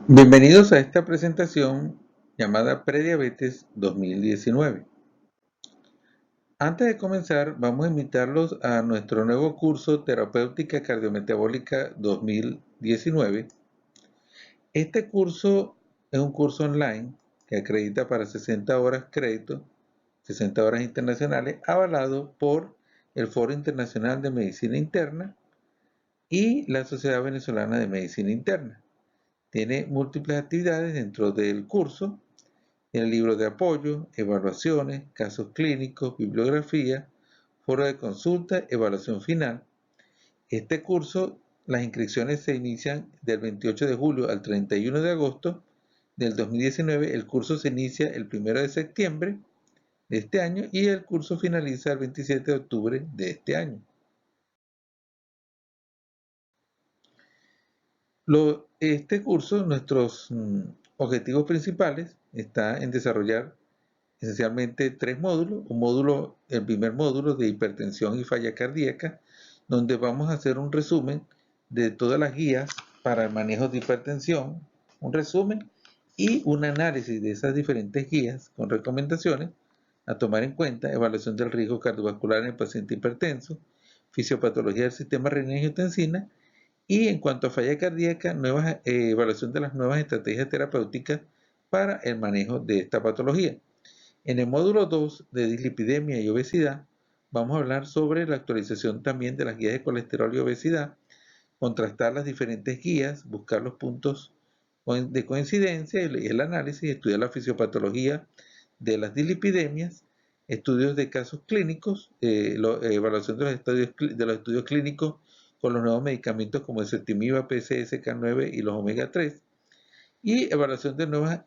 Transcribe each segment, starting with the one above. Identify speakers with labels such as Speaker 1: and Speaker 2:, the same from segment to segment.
Speaker 1: Bienvenidos a esta presentación llamada Prediabetes 2019. Antes de comenzar, vamos a invitarlos a nuestro nuevo curso Terapéutica Cardiometabólica 2019. Este curso es un curso online que acredita para 60 horas crédito, 60 horas internacionales, avalado por el Foro Internacional de Medicina Interna y la Sociedad Venezolana de Medicina Interna. Tiene múltiples actividades dentro del curso. Tiene libros de apoyo, evaluaciones, casos clínicos, bibliografía, foro de consulta, evaluación final. Este curso, las inscripciones se inician del 28 de julio al 31 de agosto del 2019. El curso se inicia el 1 de septiembre de este año y el curso finaliza el 27 de octubre de este año. Este curso, nuestros objetivos principales está en desarrollar esencialmente 3 módulos. El primer módulo de hipertensión y falla cardíaca, donde vamos a hacer un resumen de todas las guías para el manejo de hipertensión, un resumen y un análisis de esas diferentes guías con recomendaciones a tomar en cuenta: evaluación del riesgo cardiovascular en el paciente hipertenso, fisiopatología del sistema renina-angiotensina, y en cuanto a falla cardíaca, evaluación de las nuevas estrategias terapéuticas para el manejo de esta patología. En el módulo 2 de dislipidemia y obesidad, vamos a hablar sobre la actualización también de las guías de colesterol y obesidad, contrastar las diferentes guías, buscar los puntos de coincidencia, el análisis, estudiar la fisiopatología de las dislipidemias, estudios de casos clínicos, evaluación de los estudios clínicos con los nuevos medicamentos como el ezetimiba, PCSK9 y los omega 3, y evaluación de nuevas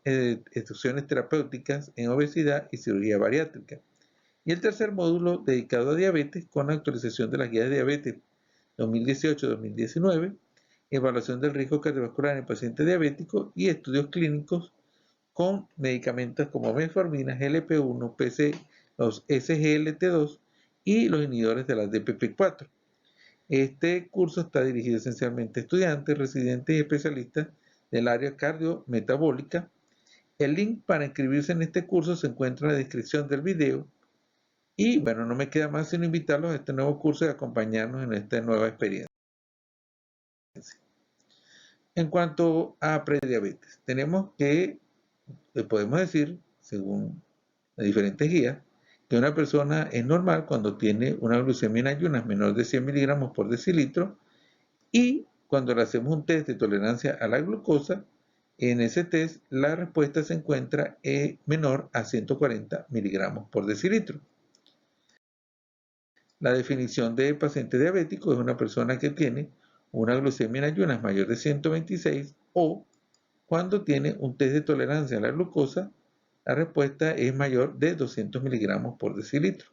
Speaker 1: instrucciones terapéuticas en obesidad y cirugía bariátrica. Y el tercer módulo dedicado a diabetes, con la actualización de las guías de diabetes 2018-2019, evaluación del riesgo cardiovascular en el paciente diabético y estudios clínicos con medicamentos como metformina, GLP-1, los SGLT2 y los inhibidores de la DPP-4. Este curso está dirigido esencialmente a estudiantes, residentes y especialistas del área cardiometabólica. El link para inscribirse en este curso se encuentra en la descripción del video. Y bueno, no me queda más sino invitarlos a este nuevo curso y acompañarnos en esta nueva experiencia. En cuanto a prediabetes, podemos decir, según las diferentes guías, que una persona es normal cuando tiene una glucemia en ayunas menor de 100 miligramos por decilitro, y cuando le hacemos un test de tolerancia a la glucosa, en ese test la respuesta se encuentra menor a 140 miligramos por decilitro. La definición de paciente diabético es una persona que tiene una glucemia en ayunas mayor de 126, o cuando tiene un test de tolerancia a la glucosa, la respuesta es mayor de 200 miligramos por decilitro.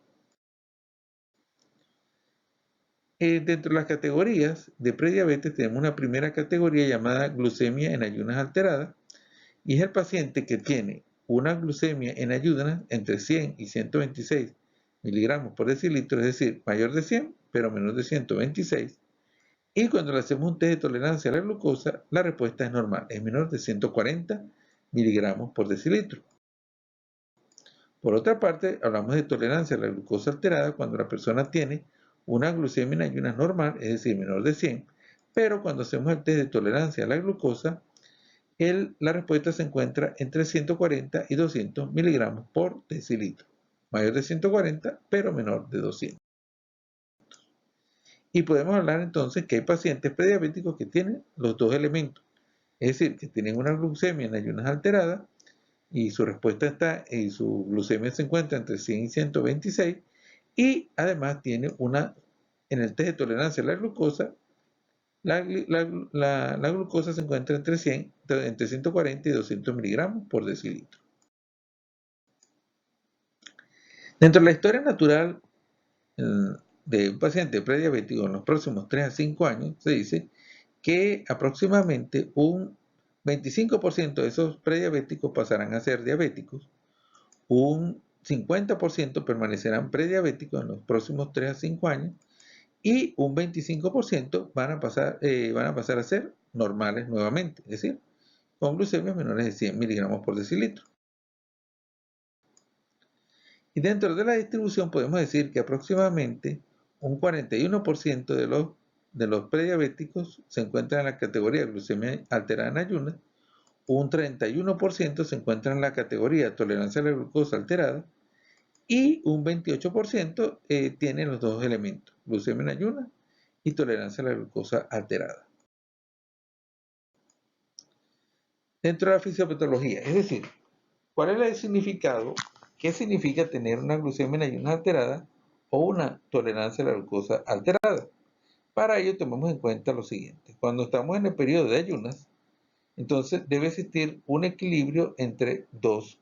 Speaker 1: Dentro de las categorías de prediabetes tenemos una primera categoría llamada glucemia en ayunas alterada, y es el paciente que tiene una glucemia en ayunas entre 100 y 126 miligramos por decilitro, es decir, mayor de 100 pero menor de 126, y cuando le hacemos un test de tolerancia a la glucosa, la respuesta es normal, es menor de 140 miligramos por decilitro. Por otra parte, hablamos de tolerancia a la glucosa alterada cuando la persona tiene una glucemia en ayunas normal, es decir, menor de 100, pero cuando hacemos el test de tolerancia a la glucosa, la respuesta se encuentra entre 140 y 200 miligramos por decilitro, mayor de 140, pero menor de 200. Y podemos hablar entonces que hay pacientes prediabéticos que tienen los dos elementos, es decir, que tienen una glucemia en ayunas alterada y su glucemia se encuentra entre 100 y 126, y además tiene en el test de tolerancia a la glucosa, la glucosa se encuentra entre 140 y 200 miligramos por decilitro. Dentro de la historia natural de un paciente prediabético en los próximos 3 a 5 años, se dice que aproximadamente un 25% de esos prediabéticos pasarán a ser diabéticos, un 50% permanecerán prediabéticos en los próximos 3 a 5 años, y un 25% van a pasar a ser normales nuevamente, es decir, con glucemias menores de 100 miligramos por decilitro. Y dentro de la distribución podemos decir que aproximadamente un 41% de los prediabéticos se encuentran en la categoría de glucemia alterada en ayunas, un 31% se encuentra en la categoría de tolerancia a la glucosa alterada y un 28% tiene los dos elementos, glucemia en ayunas y tolerancia a la glucosa alterada. Dentro de la fisiopatología, es decir, ¿cuál es el significado? ¿Qué significa tener una glucemia en ayunas alterada o una tolerancia a la glucosa alterada? Para ello tomemos en cuenta lo siguiente. Cuando estamos en el periodo de ayunas, entonces debe existir un equilibrio entre dos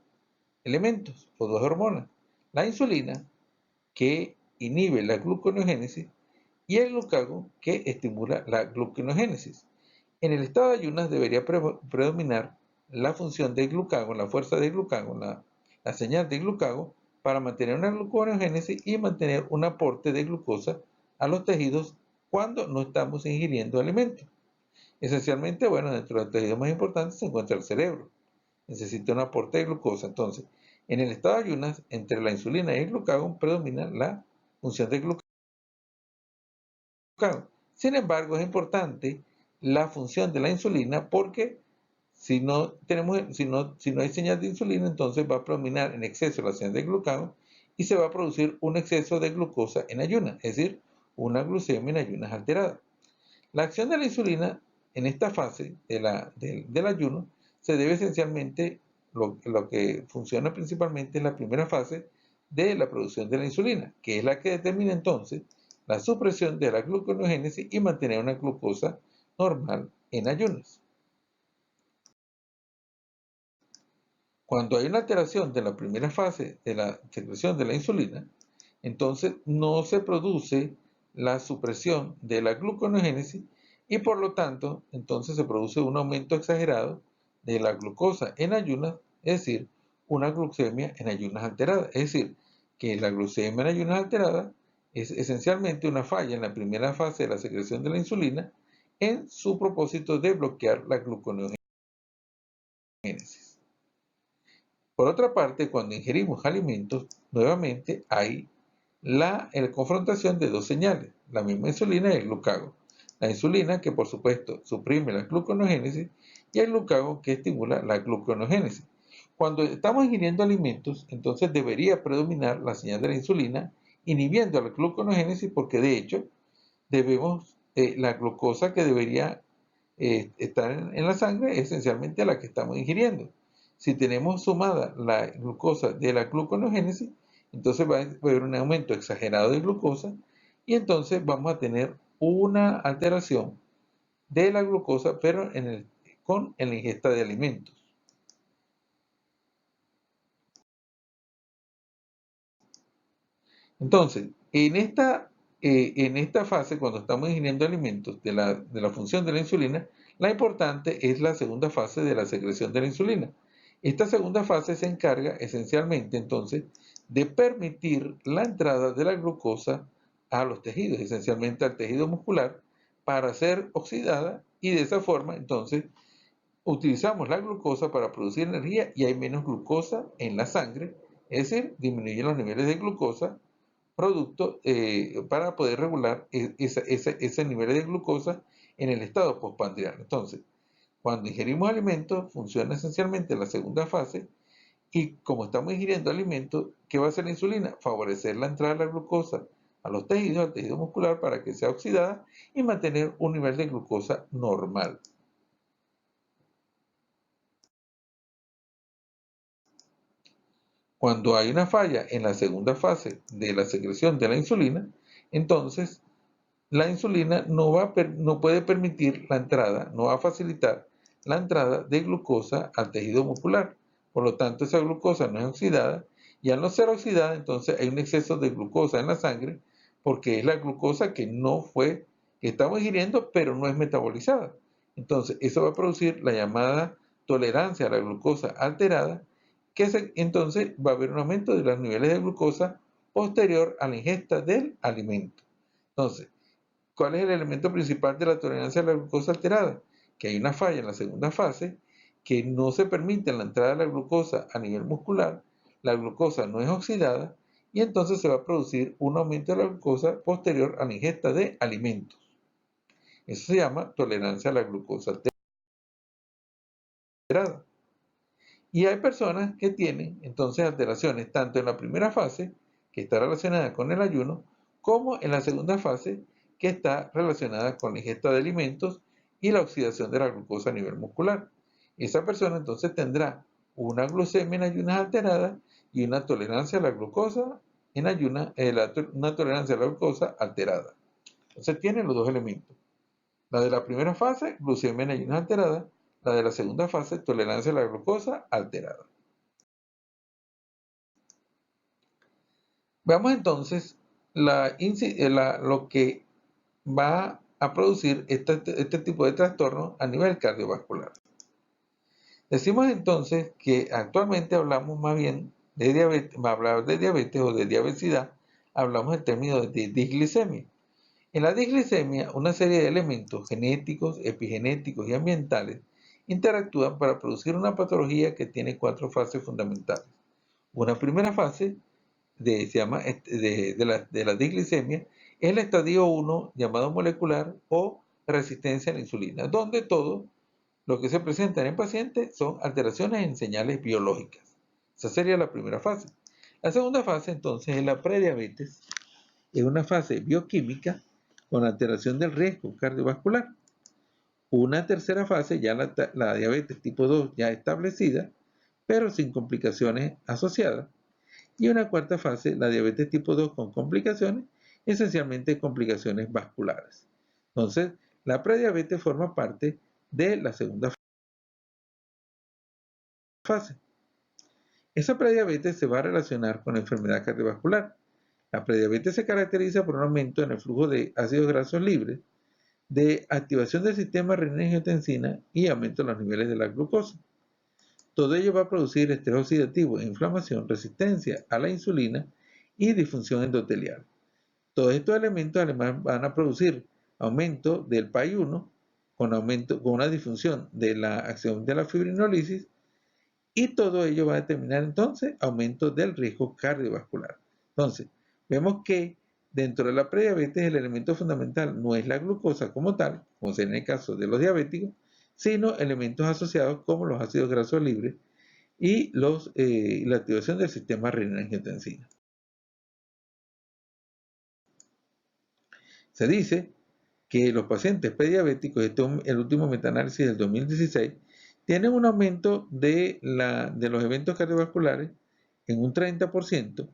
Speaker 1: elementos o dos hormonas. La insulina, que inhibe la gluconeogénesis, y el glucagón, que estimula la gluconeogénesis. En el estado de ayunas debería predominar la función del glucagón, la fuerza del glucagón, la señal del glucagón, para mantener una gluconeogénesis y mantener un aporte de glucosa a los tejidos cuando no estamos ingiriendo alimentos. Esencialmente, bueno, dentro del tejido más importante se encuentra el cerebro. Necesita un aporte de glucosa. Entonces, en el estado de ayunas, entre la insulina y el glucagón predomina la función del glucagón. Sin embargo, es importante la función de la insulina porque si no hay señal de insulina, entonces va a predominar en exceso la señal de glucagón y se va a producir un exceso de glucosa en ayunas, es decir, una glucemia en ayunas alterada. La acción de la insulina en esta fase del ayuno se debe esencialmente, lo que funciona principalmente en la primera fase de la producción de la insulina, que es la que determina entonces la supresión de la gluconeogénesis y mantener una glucosa normal en ayunas. Cuando hay una alteración de la primera fase de la secreción de la insulina, entonces no se produce la supresión de la gluconeogénesis y por lo tanto entonces se produce un aumento exagerado de la glucosa en ayunas, es decir, una glucemia en ayunas alterada. Es decir, que la glucemia en ayunas alterada es esencialmente una falla en la primera fase de la secreción de la insulina en su propósito de bloquear la gluconeogénesis. Por otra parte, cuando ingerimos alimentos, nuevamente hay la confrontación de dos señales, la misma insulina y el glucagón. La insulina, que por supuesto suprime la gluconeogénesis, y el glucagón, que estimula la gluconeogénesis. Cuando estamos ingiriendo alimentos, entonces debería predominar la señal de la insulina, inhibiendo la gluconeogénesis, porque de hecho debemos, la glucosa que debería estar en la sangre es esencialmente la que estamos ingiriendo. Si tenemos sumada la glucosa de la gluconeogénesis, entonces va a haber un aumento exagerado de glucosa y entonces vamos a tener una alteración de la glucosa, pero con la ingesta de alimentos. Entonces, en esta fase, cuando estamos ingiriendo alimentos de la función de la insulina, la importante es la segunda fase de la secreción de la insulina. Esta segunda fase se encarga esencialmente entonces de permitir la entrada de la glucosa a los tejidos, esencialmente al tejido muscular, para ser oxidada y de esa forma entonces utilizamos la glucosa para producir energía y hay menos glucosa en la sangre, es decir, disminuyen los niveles de glucosa producto para poder regular ese nivel de glucosa en el estado postprandial. Entonces, cuando ingerimos alimentos, funciona esencialmente la segunda fase y como estamos ingiriendo alimentos, ¿qué va a hacer la insulina? Favorecer la entrada de la glucosa a los tejidos, al tejido muscular para que sea oxidada y mantener un nivel de glucosa normal. Cuando hay una falla en la segunda fase de la secreción de la insulina, entonces la insulina no puede permitir la entrada, no va a facilitar la entrada de glucosa al tejido muscular. Por lo tanto, esa glucosa no es oxidada y al no ser oxidada, entonces hay un exceso de glucosa en la sangre porque es la glucosa que que estamos ingiriendo, pero no es metabolizada. Entonces, eso va a producir la llamada tolerancia a la glucosa alterada, entonces va a haber un aumento de los niveles de glucosa posterior a la ingesta del alimento. Entonces, ¿cuál es el elemento principal de la tolerancia a la glucosa alterada? Que hay una falla en la segunda fase que no se permite la entrada de la glucosa a nivel muscular, la glucosa no es oxidada y entonces se va a producir un aumento de la glucosa posterior a la ingesta de alimentos. Eso se llama tolerancia a la glucosa alterada. Y hay personas que tienen entonces alteraciones tanto en la primera fase, que está relacionada con el ayuno, como en la segunda fase, que está relacionada con la ingesta de alimentos y la oxidación de la glucosa a nivel muscular. Esa persona entonces tendrá una glucemia en ayunas alterada y una tolerancia a la glucosa en ayunas, una tolerancia a la glucosa alterada. Entonces tiene los dos elementos. La de la primera fase, glucemia en ayunas alterada. La de la segunda fase, tolerancia a la glucosa alterada. Veamos entonces lo que va a producir este tipo de trastorno a nivel cardiovascular. Decimos entonces que actualmente hablamos más bien de diabetes, hablar de diabetes o de diabesidad, hablamos del término de disglicemia. En la disglicemia, una serie de elementos genéticos, epigenéticos y ambientales interactúan para producir una patología que tiene 4 fases fundamentales. Una primera fase se llama de la disglicemia es el estadio 1 llamado molecular o resistencia a la insulina, donde todo lo que se presenta en el paciente son alteraciones en señales biológicas. Esa sería la primera fase. La segunda fase entonces es la prediabetes, es una fase bioquímica con alteración del riesgo cardiovascular. Una tercera fase, ya la diabetes tipo 2 ya establecida, pero sin complicaciones asociadas. Y una cuarta fase, la diabetes tipo 2 con complicaciones, esencialmente complicaciones vasculares. Entonces, la prediabetes forma parte de la segunda fase. Esa prediabetes se va a relacionar con la enfermedad cardiovascular. La prediabetes se caracteriza por un aumento en el flujo de ácidos grasos libres, de activación del sistema renina-angiotensina y aumento de los niveles de la glucosa. Todo ello va a producir estrés oxidativo, inflamación, resistencia a la insulina y disfunción endotelial. Todos estos elementos además van a producir aumento del PAI-1 con una disfunción de la acción de la fibrinólisis y todo ello va a determinar entonces aumento del riesgo cardiovascular. Entonces, vemos que dentro de la prediabetes el elemento fundamental no es la glucosa como tal, como sería en el caso de los diabéticos, sino elementos asociados como los ácidos grasos libres y la activación del sistema renina-angiotensina. Se dice que los pacientes prediabéticos, el último metaanálisis del 2016, tienen un aumento de los eventos cardiovasculares en un 30%,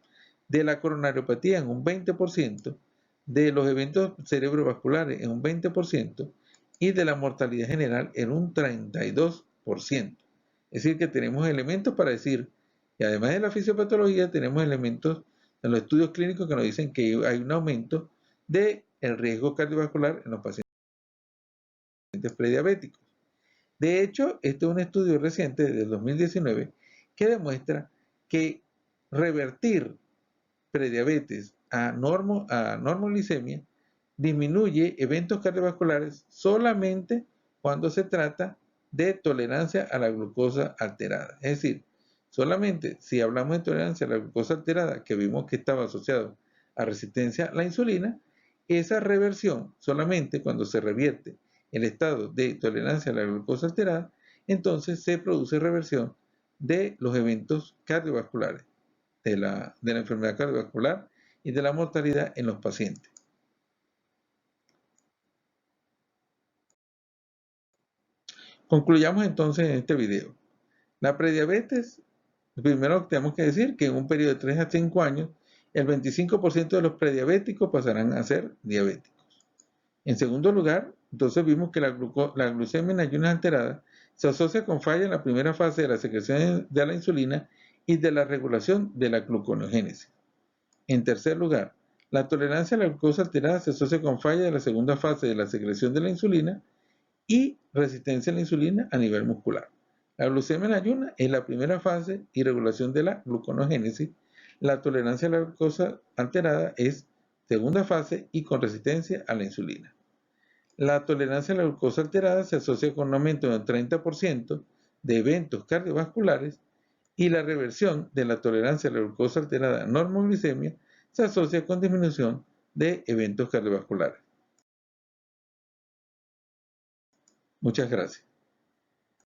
Speaker 1: de la coronariopatía en un 20%, de los eventos cerebrovasculares en un 20% y de la mortalidad general en un 32%. Es decir, que tenemos elementos para decir que además de la fisiopatología, tenemos elementos en los estudios clínicos que nos dicen que hay un aumento del riesgo cardiovascular en los pacientes prediabéticos. De hecho, este es un estudio reciente del 2019 que demuestra que revertir prediabetes a normoglicemia disminuye eventos cardiovasculares solamente cuando se trata de tolerancia a la glucosa alterada. Es decir, solamente si hablamos de tolerancia a la glucosa alterada, que vimos que estaba asociado a resistencia a la insulina, esa reversión solamente cuando se revierte el estado de tolerancia a la glucosa alterada, entonces se produce reversión de los eventos cardiovasculares, de la enfermedad cardiovascular y de la mortalidad en los pacientes. Concluyamos entonces en este video. La prediabetes, primero tenemos que decir que en un periodo de 3 a 5 años, el 25% de los prediabéticos pasarán a ser diabéticos. En segundo lugar, entonces vimos que la glucemia en ayunas alteradas se asocia con falla en la primera fase de la secreción de la insulina y de la regulación de la gluconeogénesis. En tercer lugar, la tolerancia a la glucosa alterada se asocia con falla de la segunda fase de la secreción de la insulina y resistencia a la insulina a nivel muscular. La glucemia en ayunas es la primera fase y regulación de la gluconeogénesis. La tolerancia a la glucosa alterada es segunda fase y con resistencia a la insulina. La tolerancia a la glucosa alterada se asocia con un aumento del 30% de eventos cardiovasculares y la reversión de la tolerancia a la glucosa alterada normoglicemia se asocia con disminución de eventos cardiovasculares. Muchas gracias.